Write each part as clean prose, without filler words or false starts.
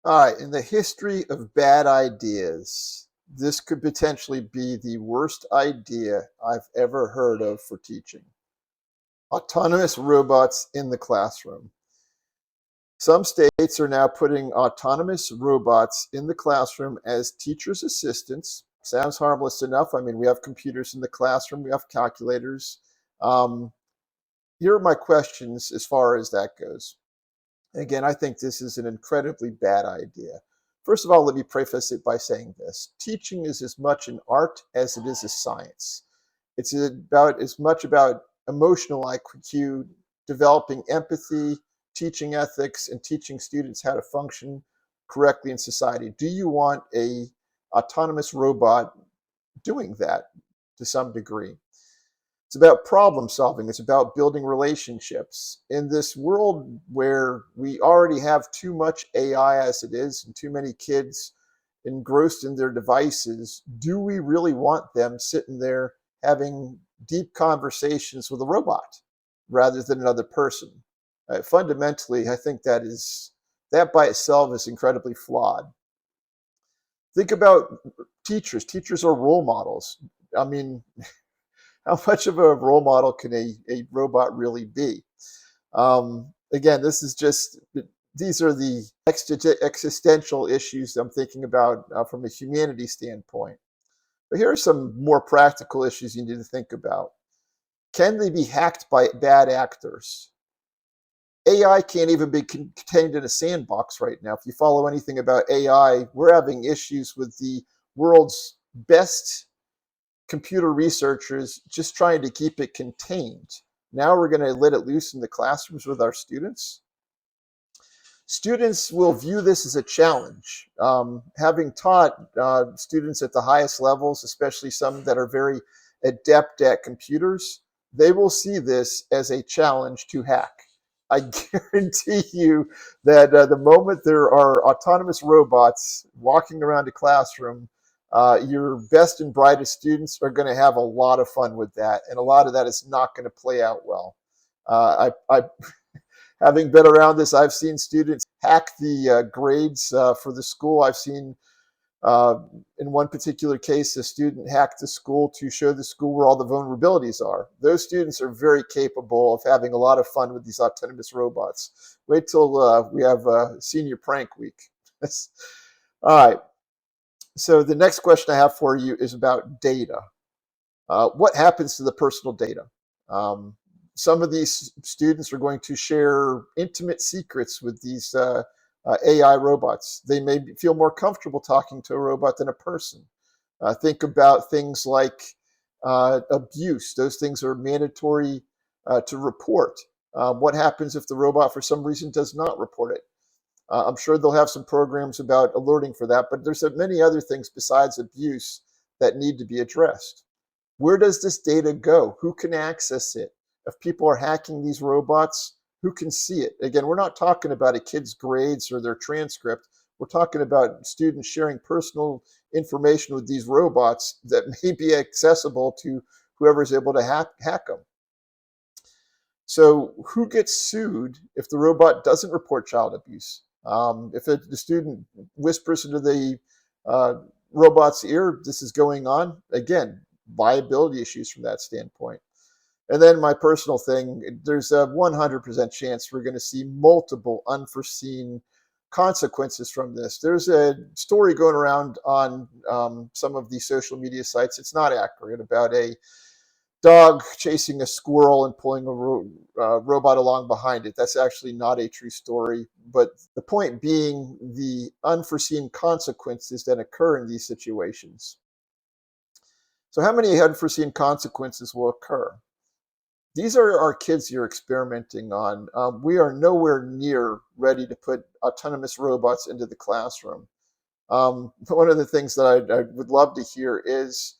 All right, in the history of bad ideas, this could potentially be the worst idea I've ever heard of for teaching. Autonomous robots in the classroom. Some states are now putting autonomous robots in the classroom as teachers' assistants. Sounds harmless enough. I mean, we have computers in the classroom, we have calculators. Um, Here are my questions as far as that goes. Again, I think this is an incredibly bad idea. First of all, let me preface it by saying this. Teaching is as much an art as it is a science. It's about as much about emotional IQ, developing empathy, teaching ethics, and teaching students how to function correctly in society. Do you want a autonomous robot doing that to some degree? It's about problem solving. It's about building relationships. In this world where we already have too much AI as it is, and too many kids engrossed in their devices, do we really want them sitting there having deep conversations with a robot rather than another person? Fundamentally, I think that by itself is incredibly flawed. Think about teachers. Teachers are role models. I mean, how much of a role model can a robot really be? Again, these are the existential issues I'm thinking about from a humanity standpoint. But here are some more practical issues you need to think about. Can they be hacked by bad actors? AI can't even be contained in a sandbox right now. If you follow anything about AI, we're having issues with the world's best computer researchers just trying to keep it contained. Now we're going to let it loose in the classrooms with our students. Students will view this as a challenge. Having taught students at the highest levels, especially some that are very adept at computers, they will see this as a challenge to hack. I guarantee you that the moment there are autonomous robots walking around a classroom, your best and brightest students are going to have a lot of fun with that, and a lot of that is not going to play out well. Having been around this, I've seen students hack the grades for the school. I've seen, uh, in one particular case, a student hacked the school to show the school where all the vulnerabilities are. Those students are very capable of having a lot of fun with these autonomous robots. Wait till we have senior prank week. All right. So the next question I have for you is about data. What happens to the personal data? Um, some of these students are going to share intimate secrets with these AI robots. They may feel more comfortable talking to a robot than a person. Think about things like abuse. Those things are mandatory to report. What happens if the robot, for some reason, does not report it? I'm sure they'll have some programs about alerting for that, but there's many other things besides abuse that need to be addressed. Where does this data go? Who can access it? If people are hacking these robots, who can see it? Again, we're not talking about a kid's grades or their transcript. We're talking about students sharing personal information with these robots that may be accessible to whoever's able to hack them. So who gets sued if the robot doesn't report child abuse? If the student whispers into the uh, robot's ear, this is going on, again, liability issues from that standpoint. And then my personal thing, there's a 100% chance we're going to see multiple unforeseen consequences from this. There's a story going around on some of the social media sites. It's not accurate, about a dog chasing a squirrel and pulling a robot along behind it. That's actually not a true story. But the point being the unforeseen consequences that occur in these situations. So, how many unforeseen consequences will occur? These are our kids you're experimenting on. We are nowhere near ready to put autonomous robots into the classroom. One of the things that I would love to hear is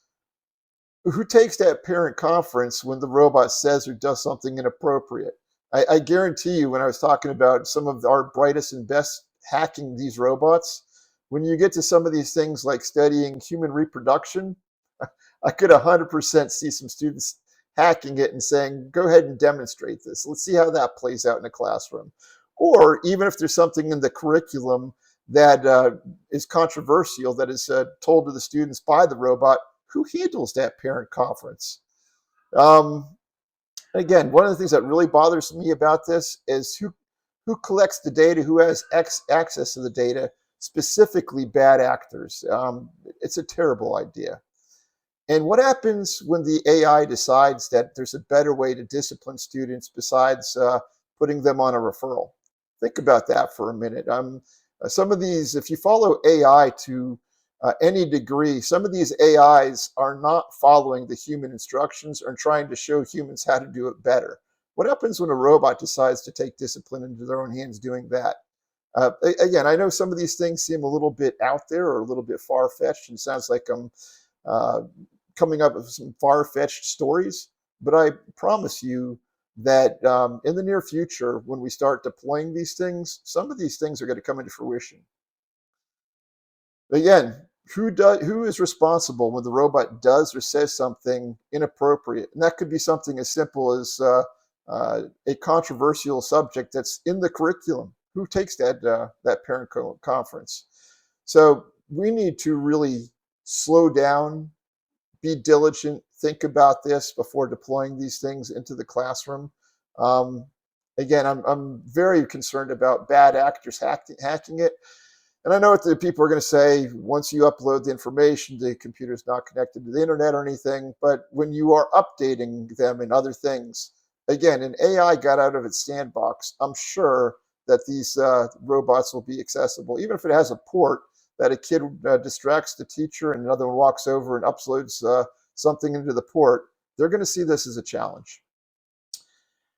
who takes that parent conference when the robot says or does something inappropriate. I guarantee you, when I was talking about some of our brightest and best hacking these robots, when you get to some of these things like studying human reproduction, I could 100% see some students hacking it and saying, go ahead and demonstrate this. Let's see how that plays out in a classroom. Or even if there's something in the curriculum that is controversial, that is told to the students by the robot, who handles that parent conference? Um, Again, one of the things that really bothers me about this is who collects the data, who has access to the data, specifically bad actors. It's a terrible idea. And what happens when the AI decides that there's a better way to discipline students besides putting them on a referral? Think about that for a minute. Some of these, if you follow AI to any degree, some of these AIs are not following the human instructions or trying to show humans how to do it better. What happens when a robot decides to take discipline into their own hands doing that? Again, I know some of these things seem a little bit out there or a little bit far fetched, and sounds like I'm uh, coming up with some far fetched stories. But I promise you that in the near future, when we start deploying these things, some of these things are going to come into fruition. Again, who is responsible when the robot does or says something inappropriate? And that could be something as simple as a controversial subject that's in the curriculum. Who takes that parent conference? So we need to really slow down, be diligent, think about this before deploying these things into the classroom. Um, Again, I'm very concerned about bad actors hacking it. And I know what the people are going to say: once you upload the information, the computer's not connected to the internet or anything. But when you are updating them and other things, again, an AI got out of its sandbox. I'm sure that these robots will be accessible, even if it has a port that a kid distracts the teacher and another one walks over and uploads something into the port. They're going to see this as a challenge.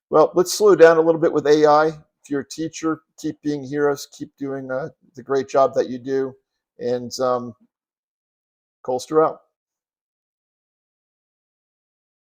Well, let's slow down a little bit with AI. If you're a teacher, keep being heroes, keep doing the great job that you do. And Colster out.